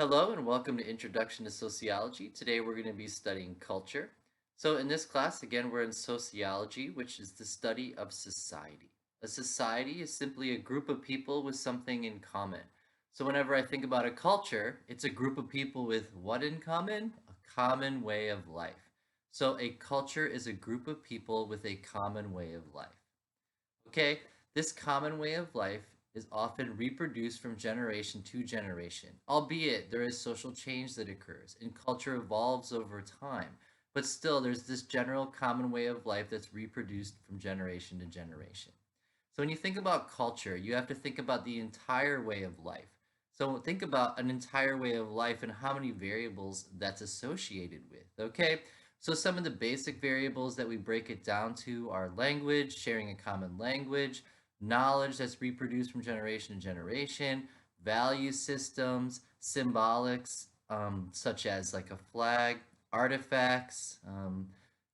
Hello and welcome to Introduction to Sociology. Today we're going to be studying culture. So in this class, again, we're in sociology, which is the study of society. A society is simply a group of people with something in common. So whenever I think about a culture, it's a group of people with what in common? A common way of life. So a culture is a group of people with a common way of life. Okay, this common way of life is often reproduced from generation to generation, albeit there is social change that occurs and culture evolves over time. But still, there's this general common way of life that's reproduced from generation to generation. So when you think about culture, you have to think about the entire way of life. So think about an entire way of life and how many variables that's associated with, okay? So some of the basic variables that we break it down to are language, sharing a common language, knowledge that's reproduced from generation to generation, value systems, symbolics, such as like a flag, artifacts,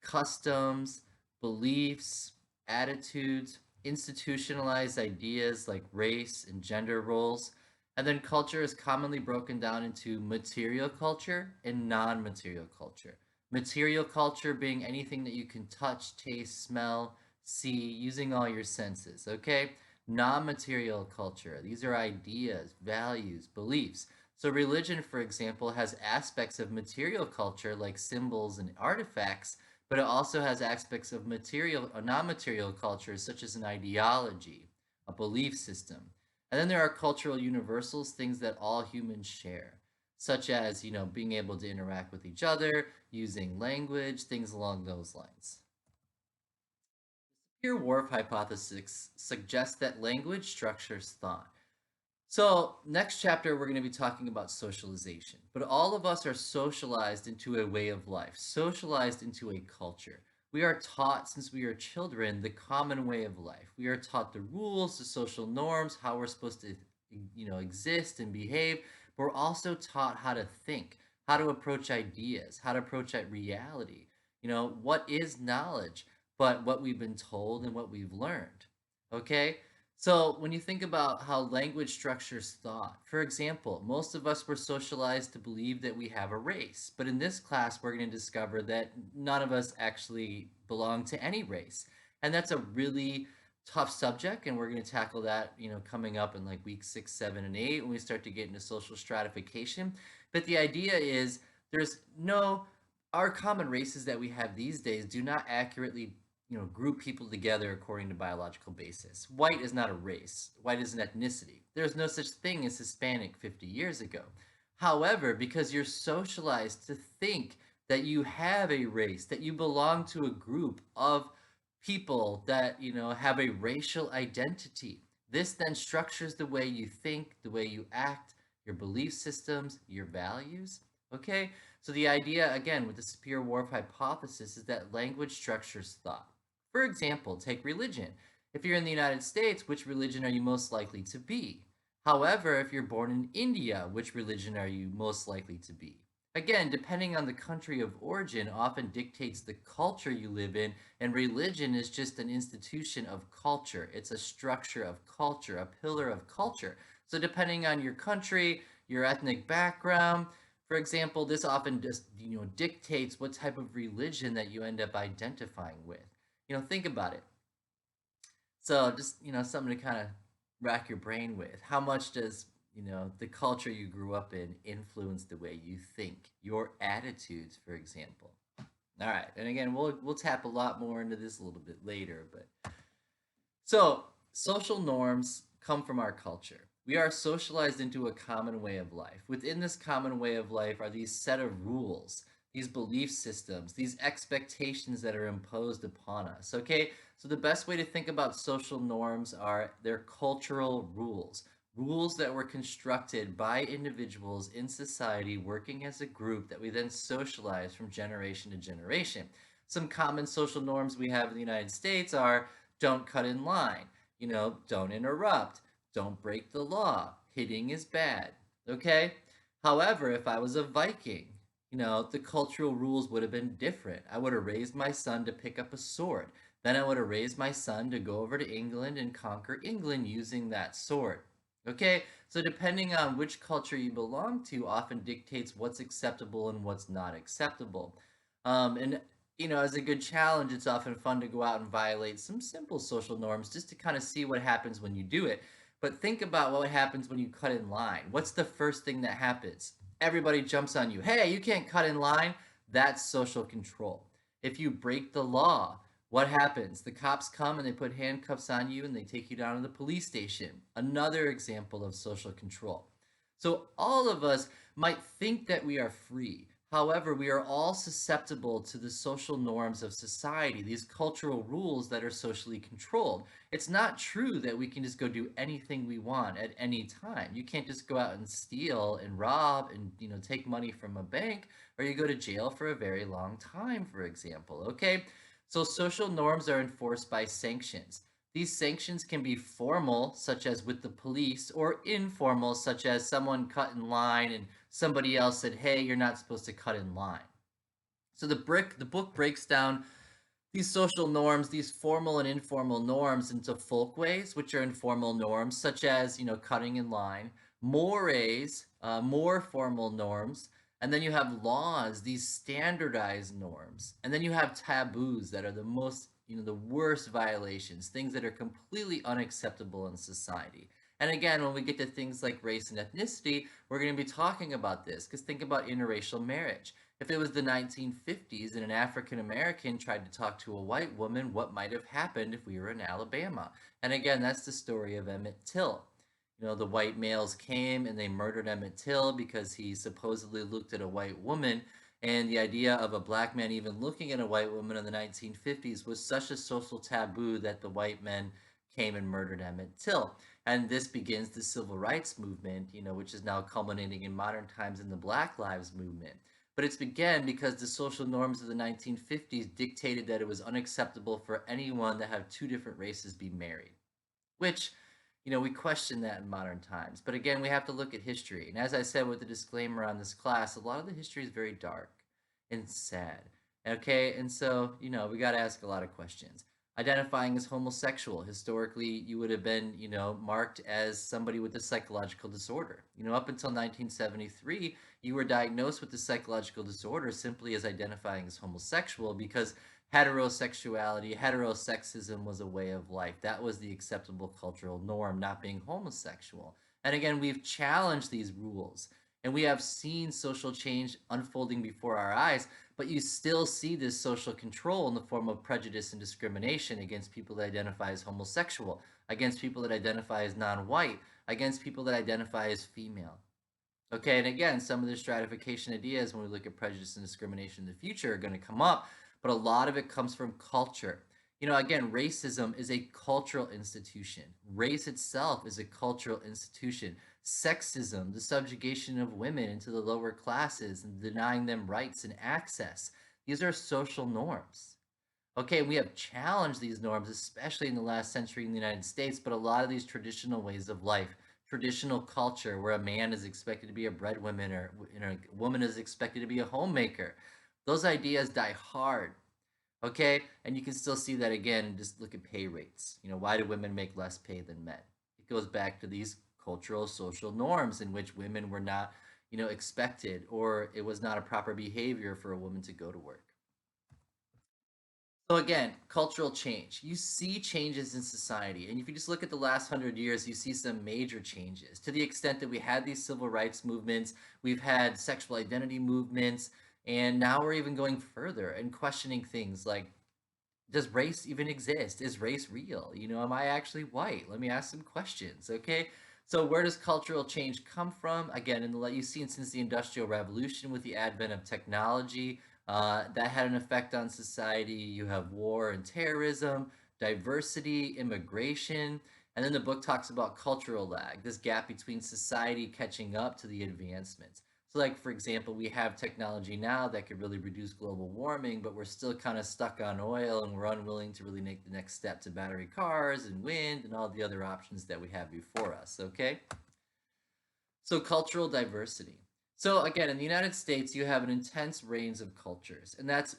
customs, beliefs, attitudes, institutionalized ideas like race and gender roles. And then culture is commonly broken down into material culture and non material culture. Material culture being anything that you can touch, taste, smell, see, using all your senses, okay? Non material culture, these are ideas, values, beliefs. So, religion, for example, has aspects of material culture like symbols and artifacts, but it also has aspects of material or non-material cultures such as an ideology, a belief system. And then there are cultural universals, things that all humans share, such as, being able to interact with each other, using language, things along those lines. The Sapir-Whorf hypothesis suggests that language structures thought. So, next chapter, we're going to be talking about socialization. But all of us are socialized into a way of life, socialized into a culture. We are taught since we are children the common way of life. We are taught the rules, the social norms, how we're supposed to, exist and behave. But we're also taught how to think, how to approach ideas, how to approach at reality. What is knowledge, but what we've been told and what we've learned. Okay? So, when you think about how language structures thought, for example, most of us were socialized to believe that we have a race. But in this class, we're going to discover that none of us actually belong to any race. And that's a really tough subject. And we're going to tackle that, coming up in like week 6, 7, and 8 when we start to get into social stratification. But the idea is there's no, our common races that we have these days do not accurately group people together according to biological basis. White is not a race. White is an ethnicity. There's no such thing as Hispanic 50 years ago. However, because you're socialized to think that you have a race, that you belong to a group of people that, have a racial identity, this then structures the way you think, the way you act, your belief systems, your values. Okay? So the idea, again, with the Sapir-Whorf hypothesis is that language structures thought. For example, take religion. If you're in the United States, which religion are you most likely to be? However, if you're born in India, which religion are you most likely to be? Again, depending on the country of origin, often dictates the culture you live in, and religion is just an institution of culture. It's a structure of culture, a pillar of culture. So, depending on your country, your ethnic background, for example, this often just dictates what type of religion that you end up identifying with. Think about it. So just, something to kind of rack your brain with. How much does, the culture you grew up in influence the way you think, your attitudes, for example? All right. And again, we'll tap a lot more into this a little bit later, but so social norms come from our culture. We are socialized into a common way of life. Within this common way of life are these set of rules, these belief systems, these expectations that are imposed upon us. Okay, so the best way to think about social norms are their cultural rules, rules that were constructed by individuals in society working as a group that we then socialize from generation to generation. Some common social norms we have in the United States are don't cut in line, don't interrupt, don't break the law, hitting is bad, okay? However, if I was a Viking, the cultural rules would have been different. I would have raised my son to pick up a sword. Then I would have raised my son to go over to England and conquer England using that sword. Okay, so depending on which culture you belong to often dictates what's acceptable and what's not acceptable. And as a good challenge, it's often fun to go out and violate some simple social norms just to kind of see what happens when you do it. But think about what happens when you cut in line. What's the first thing that happens? Everybody jumps on you. Hey, you can't cut in line. That's social control. If you break the law, what happens? The cops come and they put handcuffs on you and they take you down to the police station. Another example of social control. So all of us might think that we are free. However, we are all susceptible to the social norms of society, these cultural rules that are socially controlled. It's not true that we can just go do anything we want at any time. You can't just go out and steal and rob and, take money from a bank, or you go to jail for a very long time, for example, okay? So social norms are enforced by sanctions. These sanctions can be formal, such as with the police, or informal, such as someone cut in line and somebody else said, "Hey, you're not supposed to cut in line." So the book breaks down these social norms, these formal and informal norms into folkways, which are informal norms, such as, cutting in line, mores, more formal norms, and then you have laws, these standardized norms, and then you have taboos that are the most, the worst violations, things that are completely unacceptable in society. And again, when we get to things like race and ethnicity, we're going to be talking about this, because think about interracial marriage. If it was the 1950s and an African American tried to talk to a white woman, what might have happened if we were in Alabama? And again, that's the story of Emmett Till. The white males came and they murdered Emmett Till because he supposedly looked at a white woman. And the idea of a black man even looking at a white woman in the 1950s was such a social taboo that the white men came and murdered Emmett Till. And this begins the civil rights movement, which is now culminating in modern times in the Black Lives Movement. But it's began because the social norms of the 1950s dictated that it was unacceptable for anyone to have two different races be married, which, we question that in modern times. But again, we have to look at history. And as I said with the disclaimer on this class, a lot of the history is very dark and sad. Okay, and so, we got to ask a lot of questions. Identifying as homosexual, historically, you would have been, marked as somebody with a psychological disorder. Up until 1973, you were diagnosed with the psychological disorder simply as identifying as homosexual because heterosexuality, heterosexism was a way of life. That was the acceptable cultural norm, not being homosexual. And again, we've challenged these rules and we have seen social change unfolding before our eyes, but you still see this social control in the form of prejudice and discrimination against people that identify as homosexual, against people that identify as non-white, against people that identify as female. Okay, and again, some of the stratification ideas when we look at prejudice and discrimination in the future are going to come up, but a lot of it comes from culture. Again, racism is a cultural institution. Race itself is a cultural institution. Sexism, the subjugation of women into the lower classes and denying them rights and access, these are social norms. Okay, we have challenged these norms, especially in the last century in the United States, but a lot of these traditional ways of life, traditional culture where a man is expected to be a breadwinner or a woman is expected to be a homemaker, those ideas die hard. Okay, and you can still see that again, just look at pay rates. Why do women make less pay than men? It goes back to these cultural social norms in which women were not, expected, or it was not a proper behavior for a woman to go to work. So again, cultural change. You see changes in society, and if you just look at the last 100 years, you see some major changes. To the extent that we had these civil rights movements, we've had sexual identity movements, and now we're even going further and questioning things like, does race even exist? Is race real? Am I actually white? Let me ask some questions, okay? So where does cultural change come from? Again, you've seen since the Industrial Revolution with the advent of technology, that had an effect on society. You have war and terrorism, diversity, immigration, and then the book talks about cultural lag, this gap between society catching up to the advancements. So, like, for example, we have technology now that could really reduce global warming, but we're still kind of stuck on oil and we're unwilling to really make the next step to battery cars and wind and all the other options that we have before us, okay? So, cultural diversity. So, again, in the United States, you have an intense range of cultures, and that's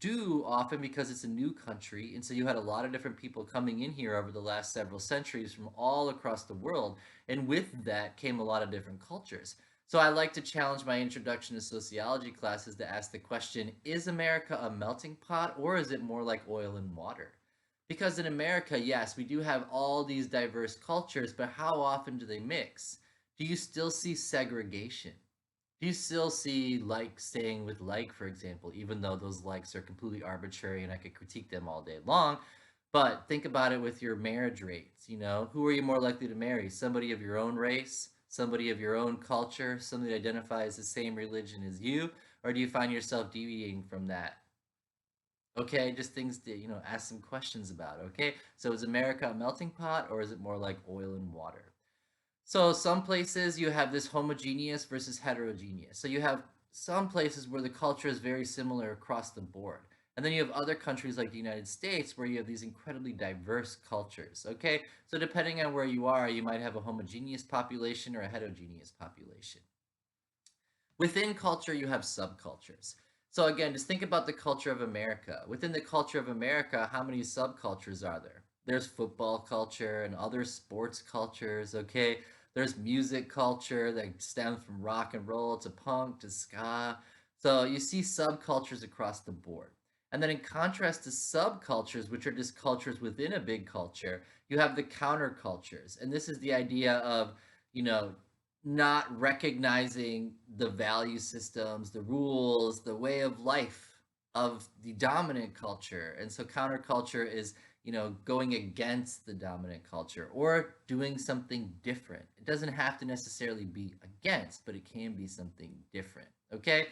do often because it's a new country. And so you had a lot of different people coming in here over the last several centuries from all across the world. And with that came a lot of different cultures. So I like to challenge my introduction to sociology classes to ask the question, is America a melting pot or is it more like oil and water? Because in America, yes, we do have all these diverse cultures, but how often do they mix? Do you still see segregation? Do you still see like staying with like, for example, even though those likes are completely arbitrary and I could critique them all day long? But think about it with your marriage rates. Who are you more likely to marry? Somebody of your own race, somebody of your own culture, somebody that identifies the same religion as you, or do you find yourself deviating from that? Okay, just things to, ask some questions about. Okay, so is America a melting pot or is it more like oil and water? So some places you have this homogeneous versus heterogeneous. So you have some places where the culture is very similar across the board. And then you have other countries like the United States where you have these incredibly diverse cultures. Okay, so depending on where you are, you might have a homogeneous population or a heterogeneous population. Within culture, you have subcultures. So again, just think about the culture of America. Within the culture of America, how many subcultures are there? There's football culture and other sports cultures, okay? There's music culture that stems from rock and roll to punk to ska. So you see subcultures across the board. And then in contrast to subcultures, which are just cultures within a big culture, you have the countercultures. And this is the idea of, you know, not recognizing the value systems, the rules, the way of life of the dominant culture. And so counterculture is, going against the dominant culture or doing something different. It doesn't have to necessarily be against, but it can be something different. Okay?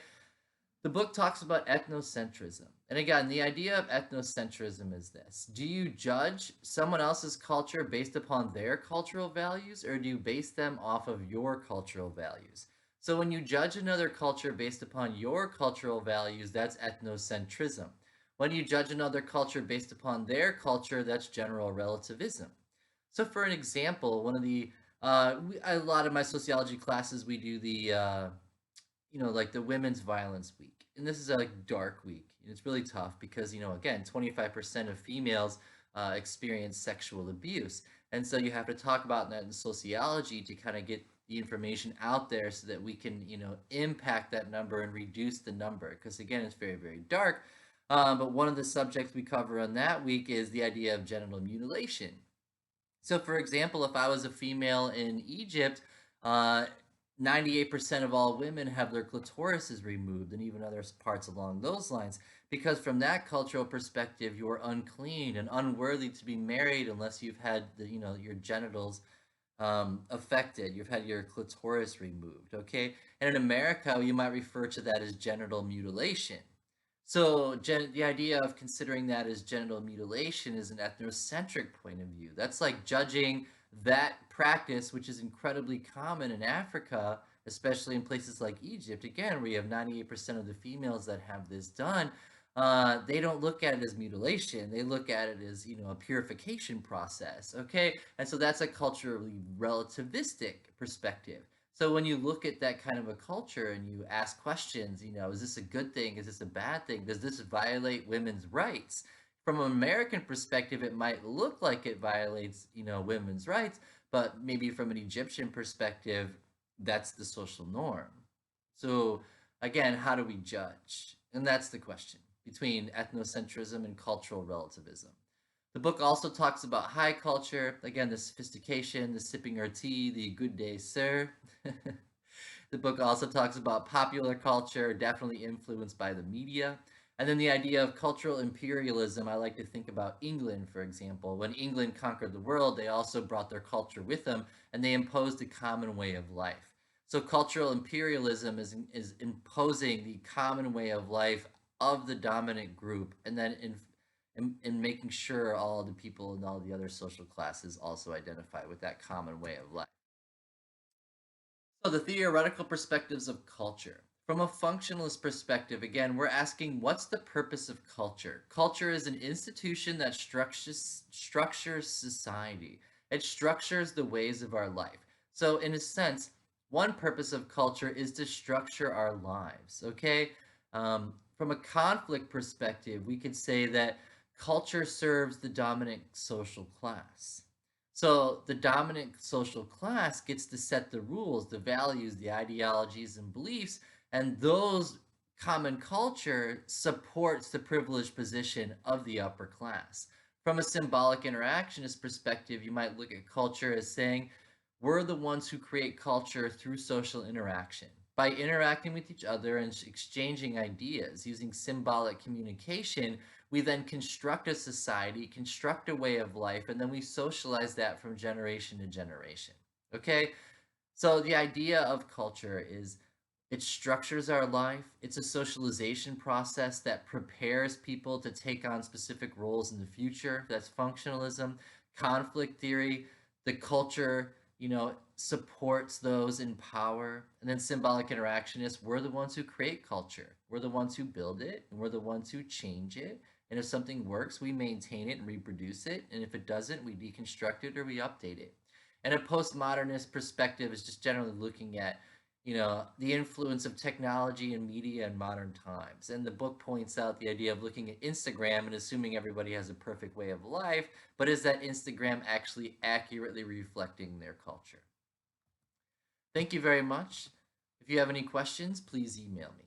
The book talks about ethnocentrism. And again, the idea of ethnocentrism is this: do you judge someone else's culture based upon their cultural values, or do you base them off of your cultural values? So when you judge another culture based upon your cultural values, that's ethnocentrism. When you judge another culture based upon their culture, that's general relativism. So for an example, one of the a lot of my sociology classes, we do the like the Women's Violence Week. And this is a dark week. And it's really tough because, again, 25% of females experience sexual abuse. And so you have to talk about that in sociology to kind of get the information out there so that we can, impact that number and reduce the number. Because again, it's very, very dark. But one of the subjects we cover on that week is the idea of genital mutilation. So, for example, if I was a female in Egypt, uh, 98% of all women have their clitorises removed, and even other parts along those lines, because from that cultural perspective, you're unclean and unworthy to be married unless you've had your genitals affected. You've had your clitoris removed. Okay, and in America, you might refer to that as genital mutilation. So the idea of considering that as genital mutilation is an ethnocentric point of view. That's like judging that practice, which is incredibly common in Africa, especially in places like Egypt. Again, where you have 98% of the females that have this done. They don't look at it as mutilation. They look at it as, a purification process. Okay. And so that's a culturally relativistic perspective. So when you look at that kind of a culture and you ask questions, is this a good thing? Is this a bad thing? Does this violate women's rights? From an American perspective, it might look like it violates, women's rights, but maybe from an Egyptian perspective, that's the social norm. So again, how do we judge? And that's the question between ethnocentrism and cultural relativism. The book also talks about high culture, again, the sophistication, the sipping our tea, the good day, sir. The book also talks about popular culture, definitely influenced by the media. And then the idea of cultural imperialism, I like to think about England, for example. When England conquered the world, they also brought their culture with them and they imposed a common way of life. So cultural imperialism is imposing the common way of life of the dominant group and then in making sure all the people and all the other social classes also identify with that common way of life. So the theoretical perspectives of culture. From a functionalist perspective, again, we're asking what's the purpose of culture? Culture is an institution that structures society. It structures the ways of our life. So in a sense, one purpose of culture is to structure our lives, okay? from a conflict perspective, we could say that culture serves the dominant social class. So the dominant social class gets to set the rules, the values, the ideologies, and beliefs, and those common culture supports the privileged position of the upper class. From a symbolic interactionist perspective, you might look at culture as saying, we're the ones who create culture through social interaction. By interacting with each other and exchanging ideas using symbolic communication, we then construct a society, construct a way of life, and then we socialize that from generation to generation. Okay? So the idea of culture is it structures our life. It's a socialization process that prepares people to take on specific roles in the future. That's functionalism. Conflict theory, the culture, supports those in power. And then symbolic interactionists, we're the ones who create culture. We're the ones who build it, and we're the ones who change it. And if something works, we maintain it and reproduce it. And if it doesn't, we deconstruct it or we update it. And a postmodernist perspective is just generally looking at the influence of technology and media in modern times. And the book points out the idea of looking at Instagram and assuming everybody has a perfect way of life, but is that Instagram actually accurately reflecting their culture? Thank you very much. If you have any questions, please email me.